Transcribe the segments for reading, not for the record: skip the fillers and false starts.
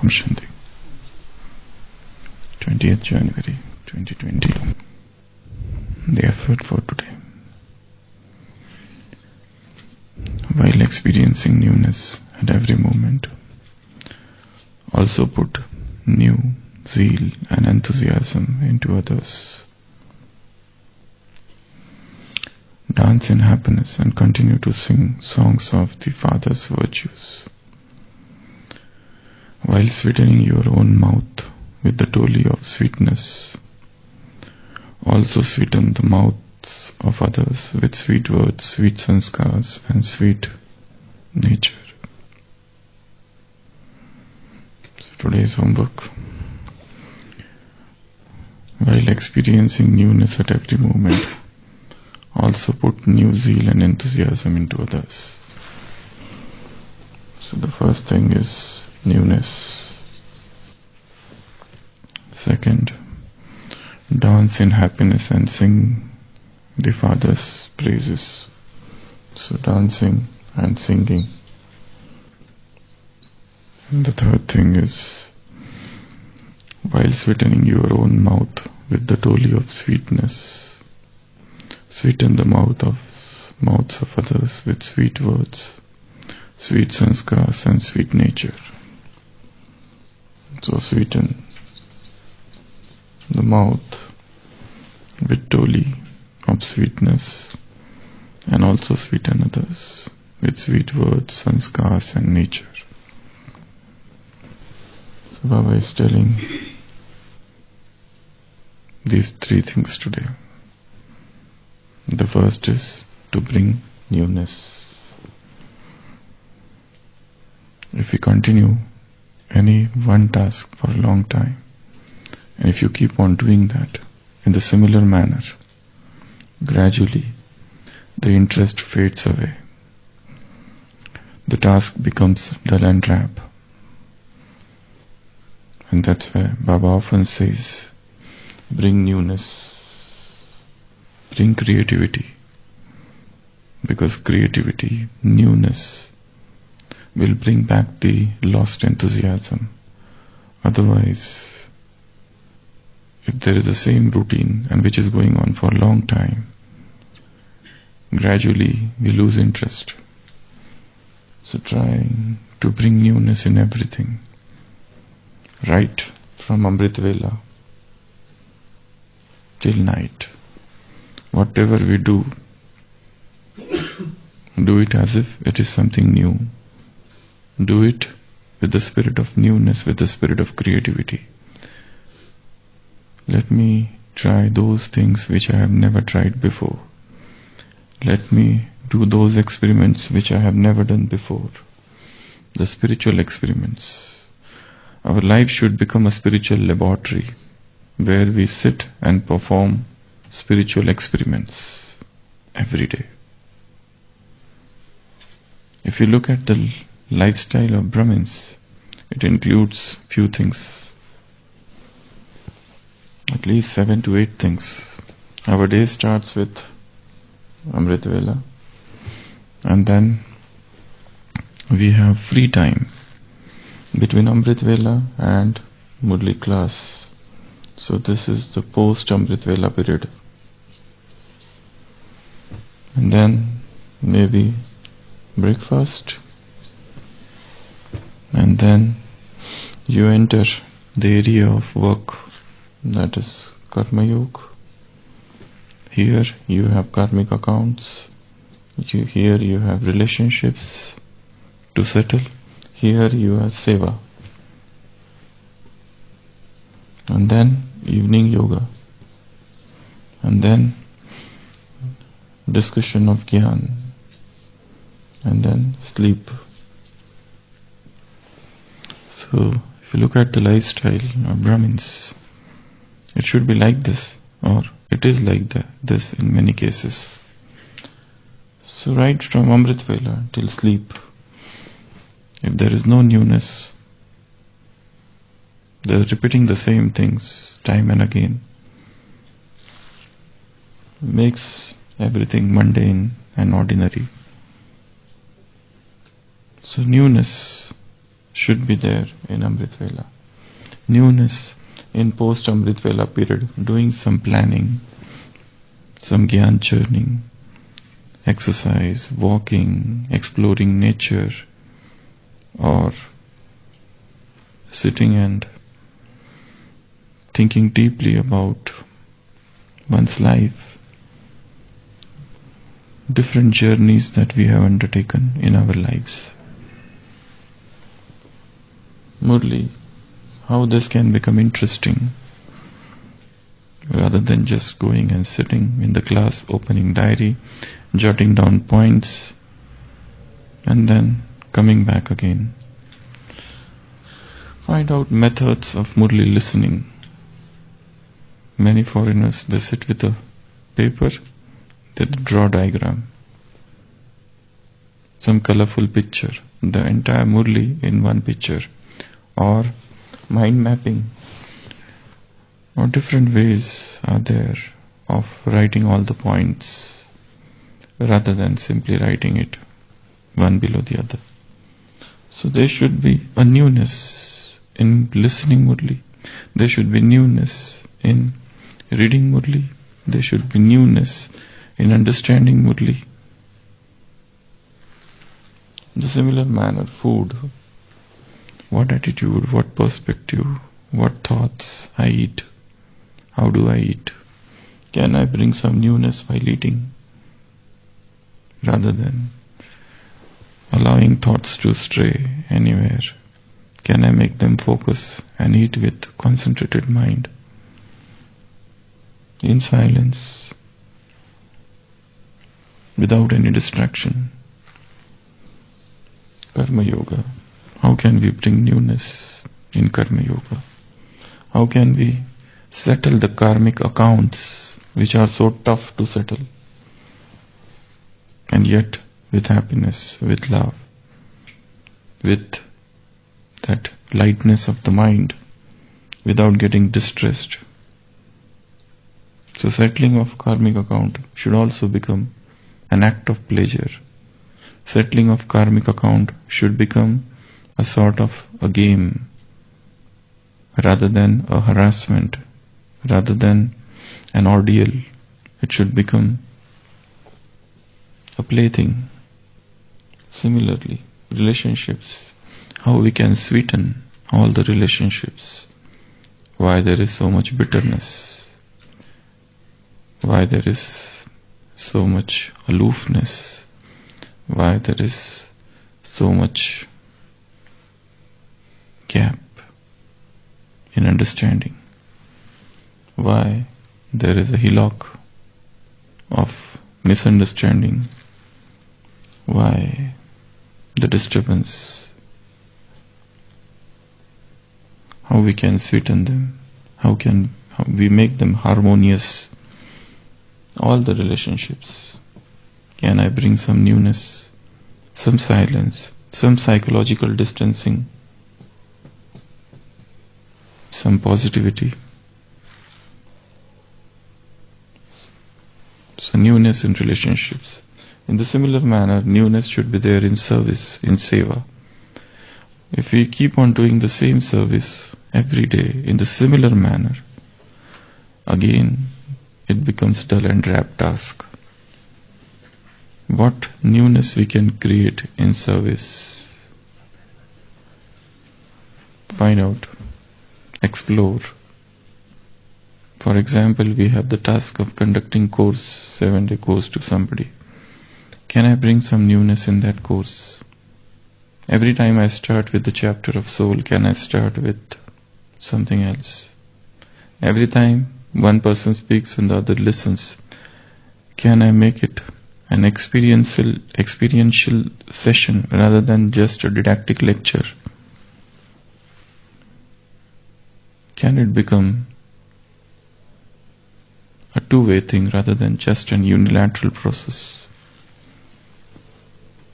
Om Shanti. 20th January 2020. The effort for today. While experiencing newness at every moment, also put new zeal and enthusiasm into others. Dance in happiness and continue to sing songs of the Father's virtues, while sweetening your own mouth with the toli of sweetness. Also sweeten the mouths of others with sweet words, sweet sanskars and sweet nature. So today's homework. While experiencing newness at every moment, also put new zeal and enthusiasm into others. So the first thing is newness. Second, dance in happiness and sing the Father's praises. So dancing and singing. And the third thing is, while sweetening your own mouth with the toli of sweetness, sweeten the mouths of others with sweet words, sweet sanskars and sweet nature. So sweeten the mouth with toli of sweetness and also sweeten others with sweet words, sanskars and nature. So Baba is telling these three things today. The first is to bring newness. If we continue any one task for a long time, and if you keep on doing that in the similar manner, gradually the interest fades away. The task becomes dull and drab. And that's why Baba often says, bring newness, bring creativity. Because creativity, newness, will bring back the lost enthusiasm. Otherwise, if there is the same routine and which is going on for a long time, gradually we lose interest. So trying to bring newness in everything, right from Amrit Vela till night. Whatever we do it as if it is something new. Do it with the spirit of newness, with the spirit of creativity. Let me try those things which I have never tried before. Let me do those experiments which I have never done before. The spiritual experiments. Our life should become a spiritual laboratory where we sit and perform spiritual experiments every day. If you look at the lifestyle of Brahmins, it includes few things. At least 7 to 8 things. Our day starts with Amrit Vela, and then we have free time between Amrit Vela and Murli class. So this is the post Amrit Vela period. And then maybe breakfast, and then you enter the area of work, that is Karma Yoga. Here you have karmic accounts, here you have relationships to settle, here you have seva. And then evening yoga, and then discussion of Gyan, and then sleep. So if you look at the lifestyle of Brahmins, it should be like this, or it is like this in many cases. So right from Amrit Vela till sleep, if there is no newness, they are repeating the same things time and again, makes everything mundane and ordinary. So newness should be there in Amrit Vela. Newness in post-Amrit Vela period, doing some planning, some Gyan churning, exercise, walking, exploring nature, or sitting and thinking deeply about one's life, different journeys that we have undertaken in our lives. Murli, how this can become interesting rather than just going and sitting in the class, opening diary, jotting down points, and then coming back again. Find out methods of Murli listening. Many foreigners, they sit with a paper, they draw diagram, some colorful picture, the entire Murli in one picture, or mind mapping, or different ways are there of writing all the points rather than simply writing it one below the other. So there should be a newness in listening Murli. There should be newness in reading Murli. There should be newness in understanding Murli. In the similar manner, food. What attitude, what perspective, what thoughts I eat. How do I eat? Can I bring some newness while eating? Rather than allowing thoughts to stray anywhere, can I make them focus and eat with concentrated mind? In silence, without any distraction. Karma Yoga. How can we bring newness in Karma Yoga? How can we settle the karmic accounts which are so tough to settle, and yet with happiness, with love, with that lightness of the mind, without getting distressed? So settling of karmic account should also become an act of pleasure. Settling of karmic account should become a sort of a game, rather than a harassment, rather than an ordeal. It should become a plaything. Similarly, relationships, how we can sweeten all the relationships, why there is so much bitterness, why there is so much aloofness, why there is so much gap in understanding, why there is a hillock of misunderstanding, why the disturbance, how we can sweeten them, how we make them harmonious, all the relationships. Can I bring some newness, some silence, some psychological distancing, some positivity? So newness in relationships. In the similar manner, newness should be there in service, in seva. If we keep on doing the same service every day in the similar manner, again it becomes dull and drab task. What newness we can create in service? Find out, explore. For example, we have the task of conducting course, 7-day course to somebody. Can I bring some newness in that course? Every time I start with the chapter of soul, can I start with something else? Every time one person speaks and the other listens, can I make it an experiential session rather than just a didactic lecture? Can it become a two-way thing rather than just an unilateral process?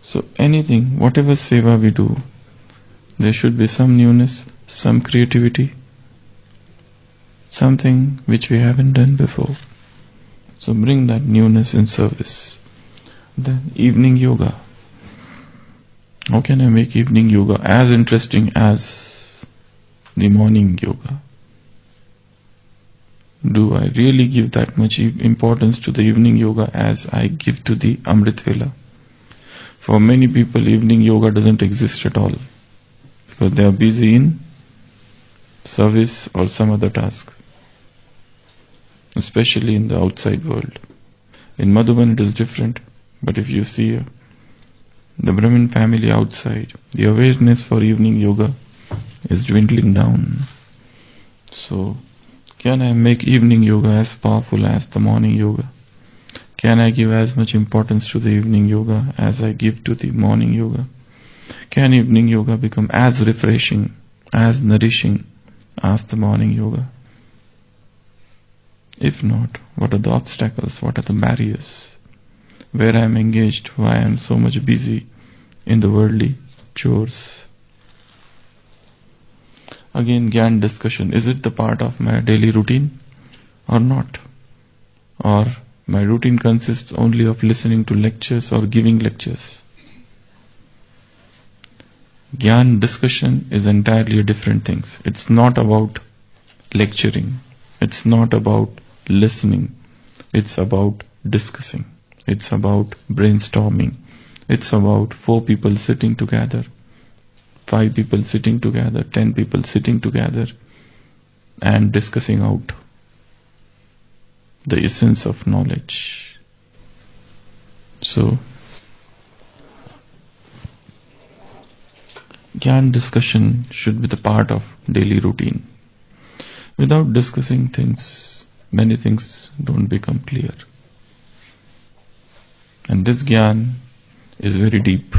So anything, whatever seva we do, there should be some newness, some creativity, something which we haven't done before. So bring that newness in service. Then evening yoga. How can I make evening yoga as interesting as the morning yoga? Do I really give that much importance to the evening yoga as I give to the Amrit Vela? For many people, evening yoga doesn't exist at all because they are busy in service or some other task, especially in the outside world. In Madhuban it is different, but if you see the Brahmin family outside, the awareness for evening yoga is dwindling down. So, can I make evening yoga as powerful as the morning yoga? Can I give as much importance to the evening yoga as I give to the morning yoga? Can evening yoga become as refreshing, as nourishing as the morning yoga? If not, what are the obstacles? What are the barriers? Where I am engaged? Why I am so much busy in the worldly chores? Again, Gyan discussion. Is it the part of my daily routine or not? Or my routine consists only of listening to lectures or giving lectures? Gyan discussion is entirely a different thing. It's not about lecturing. It's not about listening. It's about discussing. It's about brainstorming. It's about 4 people sitting together, 5 people sitting together, 10 people sitting together and discussing out the essence of knowledge. So, Gyan discussion should be the part of daily routine. Without discussing things, many things don't become clear. And this Gyan is very deep.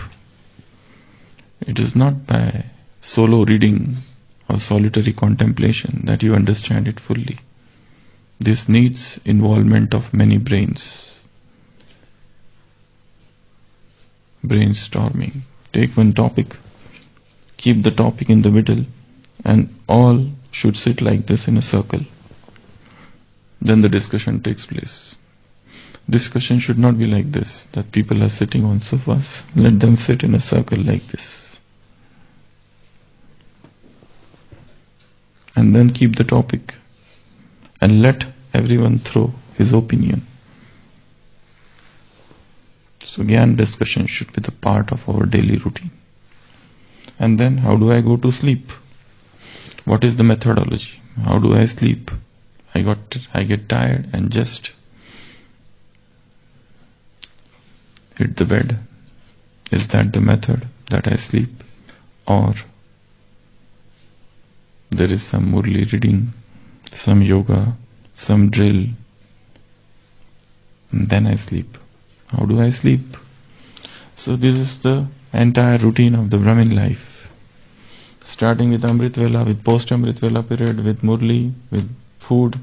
It is not by solo reading or solitary contemplation that you understand it fully. This needs involvement of many brains. Brainstorming. Take one topic, keep the topic in the middle, and all should sit like this in a circle. Then the discussion takes place. Discussion should not be like this, that people are sitting on sofas. Let them sit in a circle like this. And then keep the topic. And let everyone throw his opinion. So Gyan discussion should be the part of our daily routine. And then how do I go to sleep? What is the methodology? How do I sleep? I get tired and just hit the bed. Is that the method that I sleep? Or there is some Murli reading, some yoga, some drill, and then I sleep. How do I sleep? So this is the entire routine of the Brahmin life. Starting with Amrit Vela, with post-Amrit Vela period, with Murli, with food,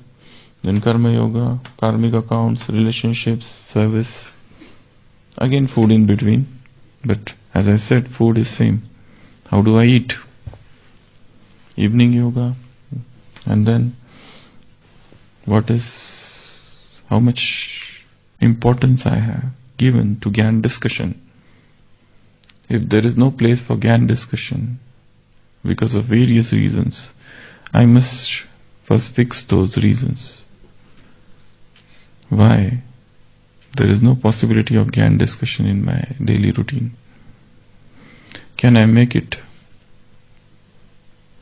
then Karma Yoga, karmic accounts, relationships, service. Again food in between. But as I said, food is same. How do I eat? Evening yoga. And then how much importance I have given to Gyan discussion. If there is no place for Gyan discussion, because of various reasons, I must first fix those reasons. Why there is no possibility of Gyan discussion in my daily routine? Can I make it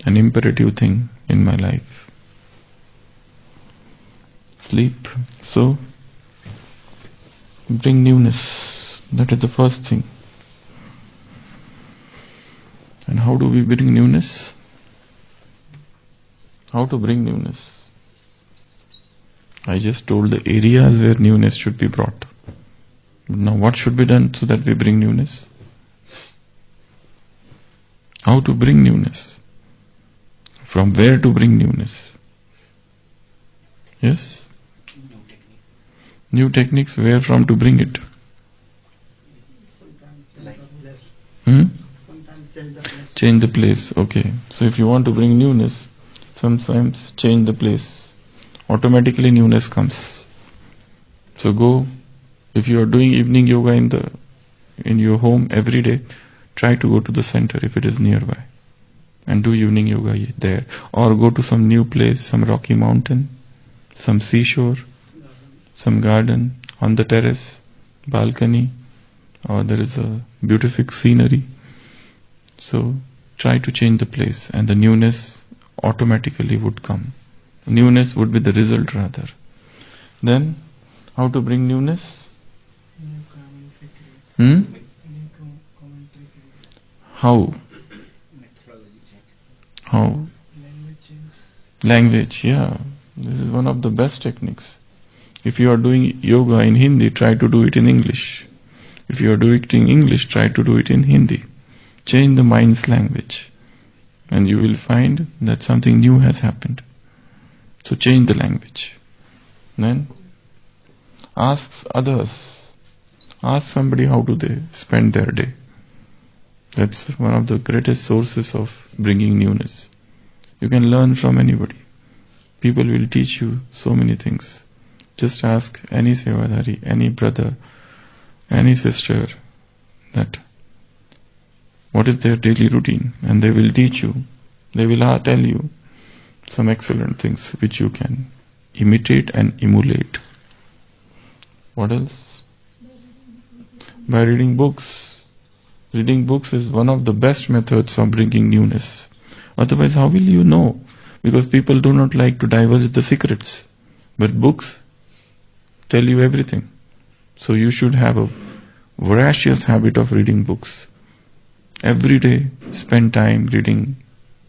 an imperative thing in my life? Sleep. So, bring newness. That is the first thing. And how do we bring newness? How to bring newness? I just told the areas where newness should be brought. Now what should be done so that we bring newness? How to bring newness? From where to bring newness? Yes? New techniques, where from to bring it? Change the place. Okay. So if you want to bring newness, sometimes change the place. Automatically newness comes. So go, if you are doing evening yoga in your home every day, try to go to the center if it is nearby and do evening yoga there, or go to some new place, some rocky mountain, some seashore, some garden, on the terrace, balcony, or there is a beautiful scenery. So try to change the place and the newness automatically would come. Newness would be the result rather. Then, how to bring newness? How? How? Language, yeah. This is one of the best techniques. If you are doing yoga in Hindi, try to do it in English. If you are doing it in English, try to do it in Hindi. Change the mind's language. And you will find that something new has happened. So change the language. Then, ask others. Ask somebody how do they spend their day. That's one of the greatest sources of bringing newness. You can learn from anybody. People will teach you so many things. Just ask any sevadari, any brother, any sister that what is their daily routine, and they will teach you. They will tell you some excellent things which you can imitate and emulate. What else? By reading books. Reading books is one of the best methods of bringing newness. Otherwise, how will you know? Because people do not like to divulge the secrets. But books tell you everything. So you should have a voracious habit of reading books. Every day, spend time reading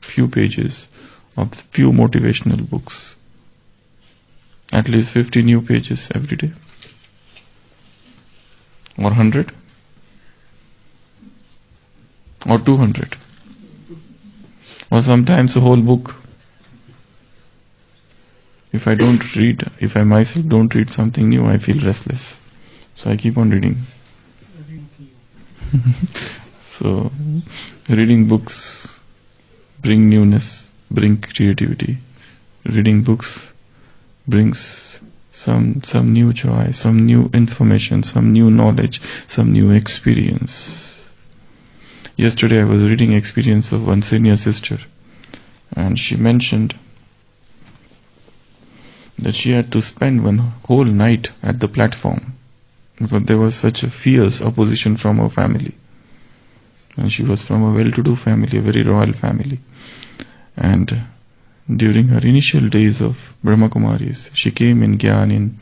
few pages of few motivational books. At least 50 new pages every day. Or 100. Or 200. Or sometimes a whole book. If I don't read, if I myself don't read something new, I feel restless. So I keep on reading. So, reading books bring newness, bring creativity. Reading books brings some new joy, some new information, some new knowledge, some new experience. Yesterday I was reading experience of one senior sister, and she mentioned that she had to spend one whole night at the platform because there was such a fierce opposition from her family. And she was from a well-to-do family, a very royal family. And during her initial days of Brahma Kumaris, she came in Gyan in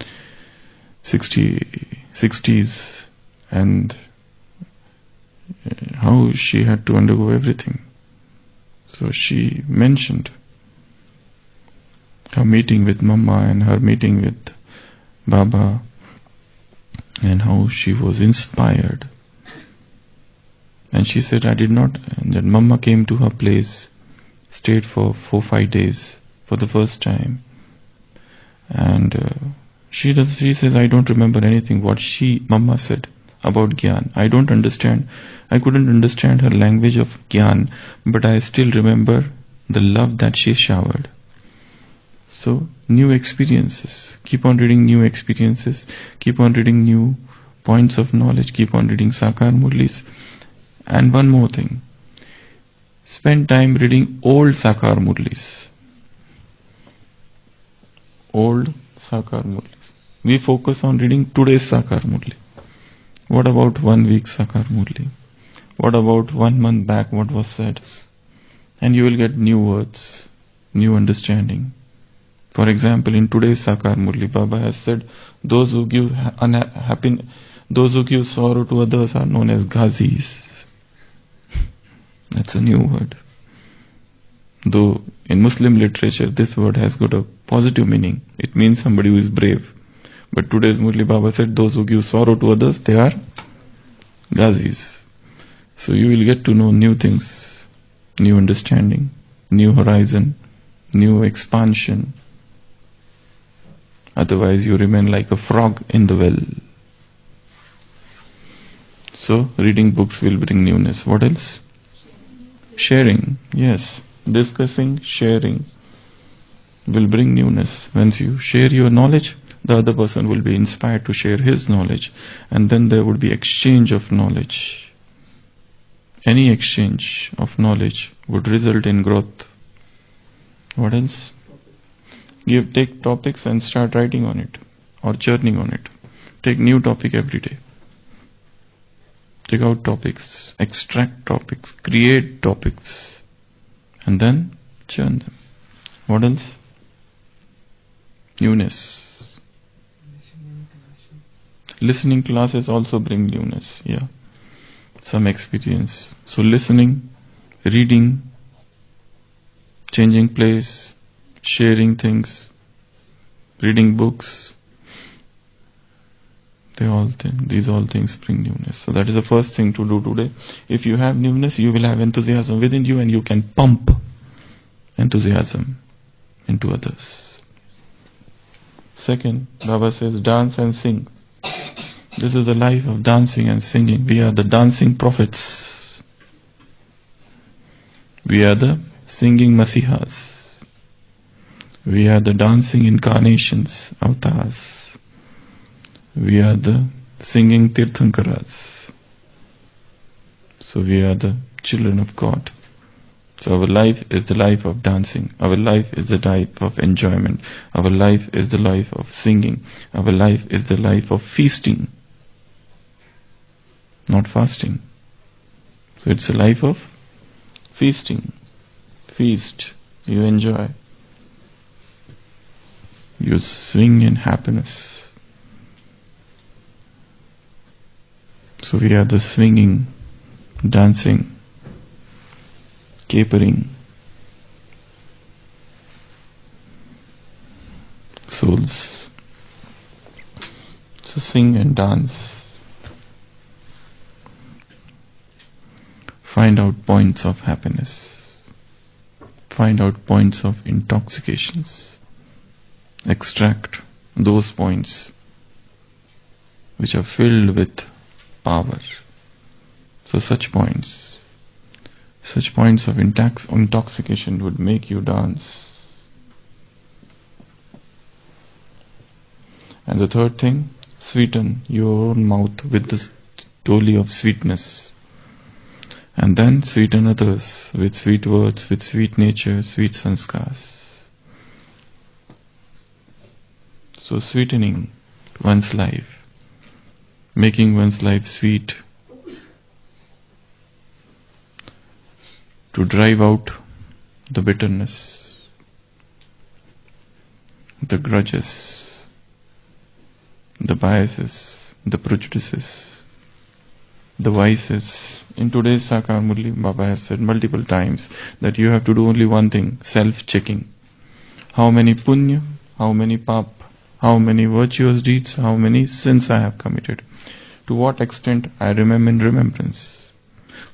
60s, and how she had to undergo everything. So she mentioned her meeting with Mama and her meeting with Baba, and how she was inspired. And she said, that Mama came to her place, stayed for 4-5 days for the first time. And she says, I don't remember anything what Mama said about Gyan. I couldn't understand her language of Gyan, but I still remember the love that she showered. So, new experiences. Keep on reading new experiences. Keep on reading new points of knowledge. Keep on reading Sakar Murlis. And one more thing. Spend time reading old Sakar Murlis. Old Sakar Murlis. We focus on reading today's Sakar Murli. What about 1 week Sakar Murli? What about 1 month back what was said? And you will get new words, new understanding. For example, in today's Sakar Murli, Baba has said, those who give sorrow to others are known as Ghazis. That's a new word. Though in Muslim literature, this word has got a positive meaning. It means somebody who is brave. But today's Murli Baba said, those who give sorrow to others, they are Ghazis. So you will get to know new things, new understanding, new horizon, new expansion. Otherwise you remain like a frog in the well. So reading books will bring newness. What else? Sharing. Yes. Discussing, sharing will bring newness. Once you share your knowledge, the other person will be inspired to share his knowledge, and then there would be exchange of knowledge. Any exchange of knowledge would result in growth. What else? Take topics and start writing on it or churning on it. Take new topic every day. Take out topics, extract topics, create topics, and then churn them. What else? Newness. Listening classes also bring newness. Yeah. Some experience. So listening, reading, changing place, sharing things, reading books, these all things bring newness. So that is the first thing to do today. If you have newness, you will have enthusiasm within you and you can pump enthusiasm into others. Second, Baba says, dance and sing. This is the life of dancing and singing. We are the dancing prophets. We are the singing Masihas. We are the dancing incarnations, avatars. We are the singing Tirthankaras. So we are the children of God. So our life is the life of dancing. Our life is the life of enjoyment. Our life is the life of singing. Our life is the life of feasting, not fasting. So it's a life of feasting. Feast. You enjoy. You swing in happiness. So we are the swinging, dancing, capering souls. So sing and dance. Find out points of happiness. Find out points of intoxications. Extract those points which are filled with power. So such points of intoxication would make you dance. And the third thing, sweeten your own mouth with the toli of sweetness. And then sweeten others with sweet words, with sweet nature, sweet sanskars. So sweetening one's life, making one's life sweet, to drive out the bitterness, the grudges, the biases, the prejudices, the vices. In today's Sakar Murli, Baba has said multiple times that you have to do only one thing, self-checking. How many punya, how many pap, how many virtuous deeds, how many sins I have committed. To what extent I remember in remembrance.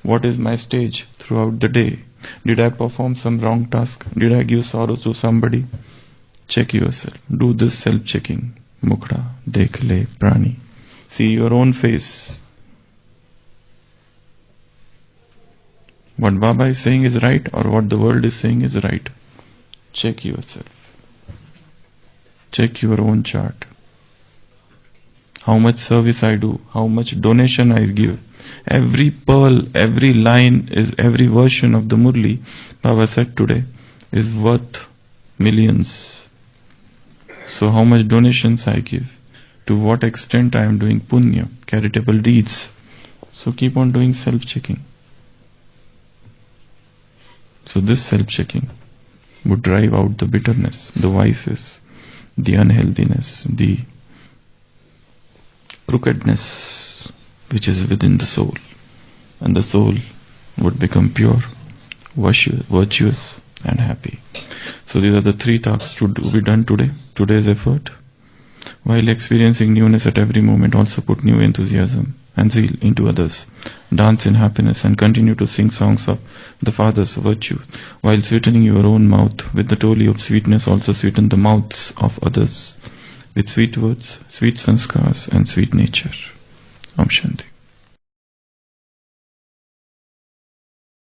What is my stage throughout the day? Did I perform some wrong task? Did I give sorrow to somebody? Check yourself. Do this self-checking. Mukha, dekh le, prani. See your own face. What Baba is saying is right or what the world is saying is right. Check yourself. Check your own chart. How much service I do, how much donation I give. Every pearl, every line is every version of the Murli, Baba said today, is worth millions. So how much donations I give, to what extent I am doing punya, charitable deeds. So keep on doing self-checking. So this self-checking would drive out the bitterness, the vices, the unhealthiness, the crookedness which is within the soul, and the soul would become pure, virtuous and happy. So these are the three tasks to be done today. Today's effort, while experiencing newness at every moment, also put new enthusiasm and zeal into others. Dance in happiness and continue to sing songs of the Father's virtue. While sweetening your own mouth with the toli of sweetness, also sweeten the mouths of others with sweet words, sweet sanskars and sweet nature. Om Shanti.